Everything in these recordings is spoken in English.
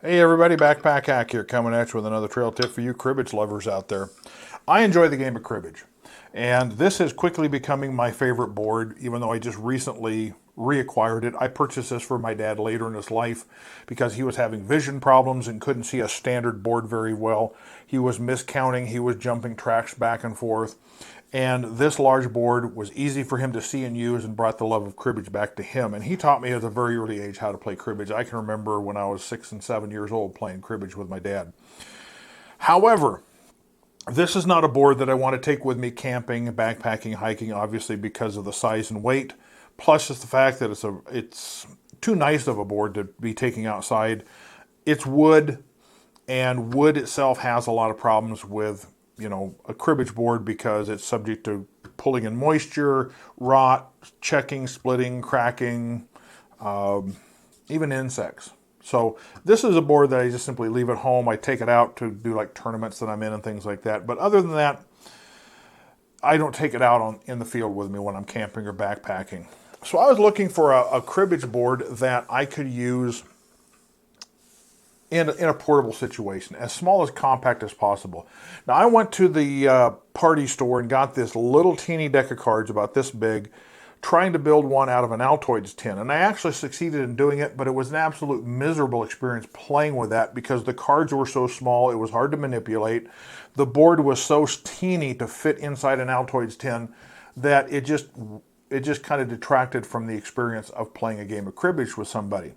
Hey everybody, Backpack Hack here, coming at you with another trail tip for you cribbage lovers out there. I enjoy the game of cribbage, and this is quickly becoming my favorite board, even though I just recently reacquired it. I purchased this for my dad later in his life because he was having vision problems and couldn't see a standard board very well. He was miscounting, he was jumping tracks back and forth, and this large board was easy for him to see and use and brought the love of cribbage back to him. And he taught me at a very early age how to play cribbage. I can remember when I was 6 and 7 years old playing cribbage with my dad. However, this is not a board that I want to take with me camping, backpacking, hiking, obviously because of the size and weight. Plus just the fact that it's too nice of a board to be taking outside. It's wood, and wood itself has a lot of problems with a cribbage board because it's subject to pulling in moisture, rot, checking, splitting, cracking, even insects. So this is a board that I just simply leave at home. I take it out to do like tournaments that I'm in and things like that. But other than that, I don't take it out in the field with me when I'm camping or backpacking. So I was looking for a cribbage board that I could use in a portable situation, as small as compact as possible. Now I went to the party store and got this little teeny deck of cards about this big, trying to build one out of an Altoids tin. And I actually succeeded in doing it, but it was an absolute miserable experience playing with that because the cards were so small, it was hard to manipulate. The board was so teeny to fit inside an Altoids tin that it just kind of detracted from the experience of playing a game of cribbage with somebody.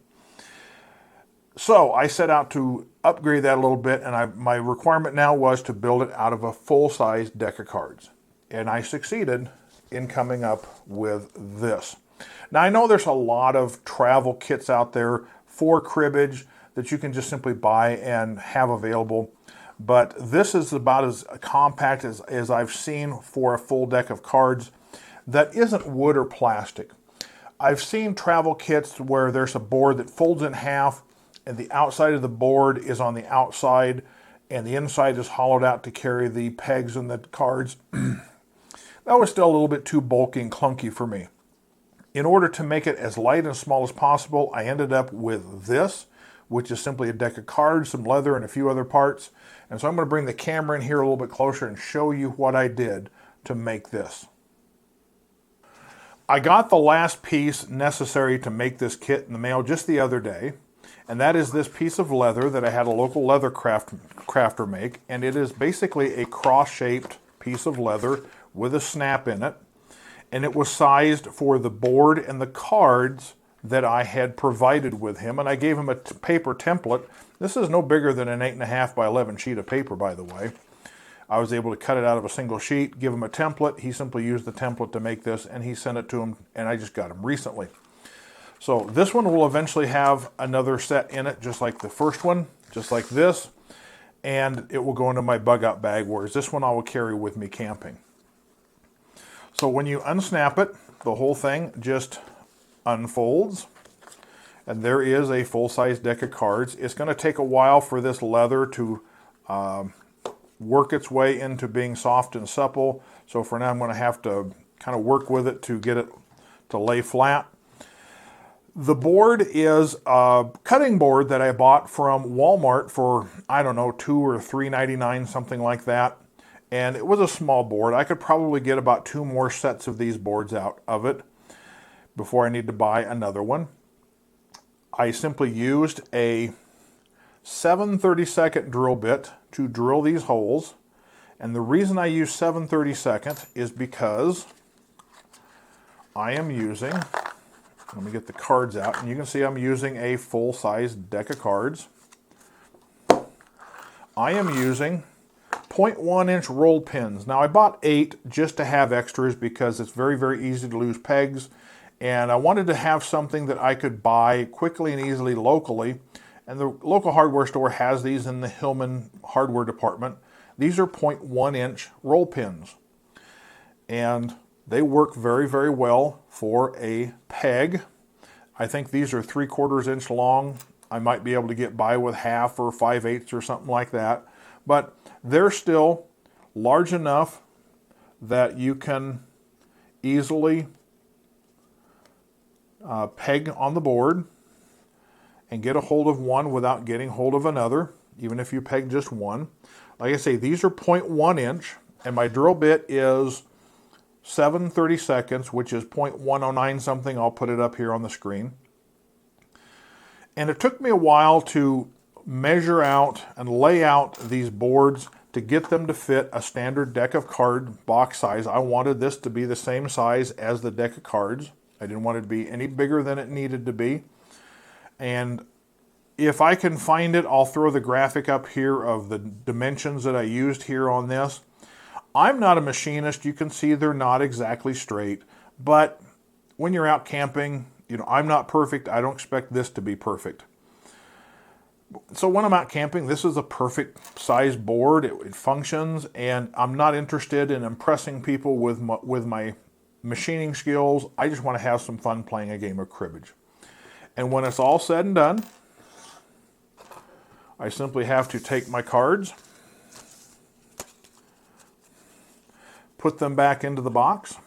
So I set out to upgrade that a little bit, and my requirement now was to build it out of a full-size deck of cards. And I succeeded in coming up with this. Now I know there's a lot of travel kits out there for cribbage that you can just simply buy and have available, but this is about as compact as I've seen for a full deck of cards that isn't wood or plastic. I've seen travel kits where there's a board that folds in half, and the outside of the board is on the outside, and the inside is hollowed out to carry the pegs and the cards. That was still a little bit too bulky and clunky for me. In order to make it as light and small as possible, I ended up with this, which is simply a deck of cards, some leather, and a few other parts. And so I'm going to bring the camera in here a little bit closer and show you what I did to make this. I got the last piece necessary to make this kit in the mail just the other day. And that is this piece of leather that I had a local leather crafter make. And it is basically a cross-shaped piece of leather with a snap in it. And it was sized for the board and the cards that I had provided with him. And I gave him a paper template. This is no bigger than an 8.5 by 11 sheet of paper, by the way. I was able to cut it out of a single sheet, give him a template. He simply used the template to make this, and he sent it to him, and I just got him recently. So this one will eventually have another set in it, just like the first one, just like this, and it will go into my bug out bag, whereas this one I will carry with me camping. So when you unsnap it, the whole thing just unfolds, and there is a full-size deck of cards. It's going to take a while for this leather to work its way into being soft and supple, so for now I'm going to have to kind of work with it to get it to lay flat. The board is a cutting board that I bought from Walmart for, I don't know, $2 or $3.99, something like that. And it was a small board. I could probably get about 2 more sets of these boards out of it before I need to buy another one. I simply used a 7/32 drill bit to drill these holes. And the reason I use 7/32 is because I am using... Let me get the cards out, and you can see I'm using a full-size deck of cards. I am using 0.1 inch roll pins. Now I bought 8 just to have extras because it's very, very easy to lose pegs, and I wanted to have something that I could buy quickly and easily locally, and the local hardware store has these in the Hillman hardware department. These are 0.1 inch roll pins, and they work very, very well for a peg. I think these are 3/4 inch long. I might be able to get by with half or 5/8 or something like that. But they're still large enough that you can easily peg on the board. and get a hold of one without getting hold of another, even if you peg just one. Like I say, these are 0.1 inch, and my drill bit is 7/32, which is 0.109 something. I'll put it up here on the screen. And it took me a while to measure out and lay out these boards to get them to fit a standard deck of card box size. I wanted this to be the same size as the deck of cards. I didn't want it to be any bigger than it needed to be. And if I can find it, I'll throw the graphic up here of the dimensions that I used here on this. I'm not a machinist. You can see they're not exactly straight, but when you're out camping, you know, I'm not perfect. I don't expect this to be perfect. So when I'm out camping, this is a perfect size board. It functions, and I'm not interested in impressing people with my machining skills. I just want to have some fun playing a game of cribbage. And when it's all said and done, I simply have to take my cards, put them back into the box,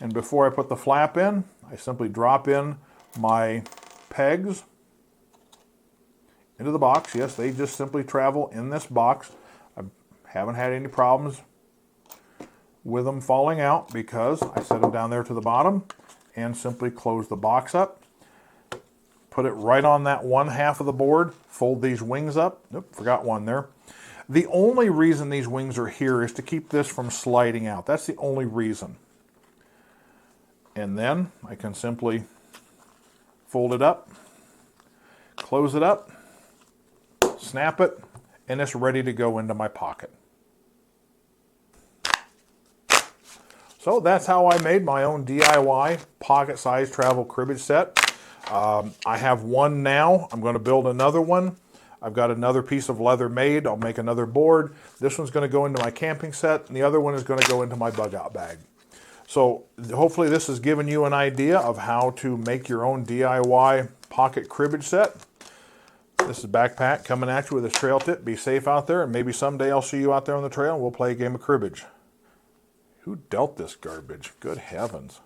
and before I put the flap in, I simply drop in my pegs into the box. Yes, they just simply travel in this box. I haven't had any problems with them falling out because I set them down there to the bottom and simply close the box up. Put it right on that one half of the board, fold these wings up. Nope, forgot one there. The only reason these wings are here is to keep this from sliding out. That's the only reason. And then I can simply fold it up, close it up, snap it, and it's ready to go into my pocket. So that's how I made my own DIY pocket-sized travel cribbage set. I have one now. I'm going to build another one. I've got another piece of leather made. I'll make another board. This one's going to go into my camping set, and the other one is going to go into my bug out bag. So hopefully this has given you an idea of how to make your own DIY pocket cribbage set. This is Backpack coming at you with a trail tip. Be safe out there, and maybe someday I'll see you out there on the trail and we'll play a game of cribbage. Who dealt this garbage? Good heavens.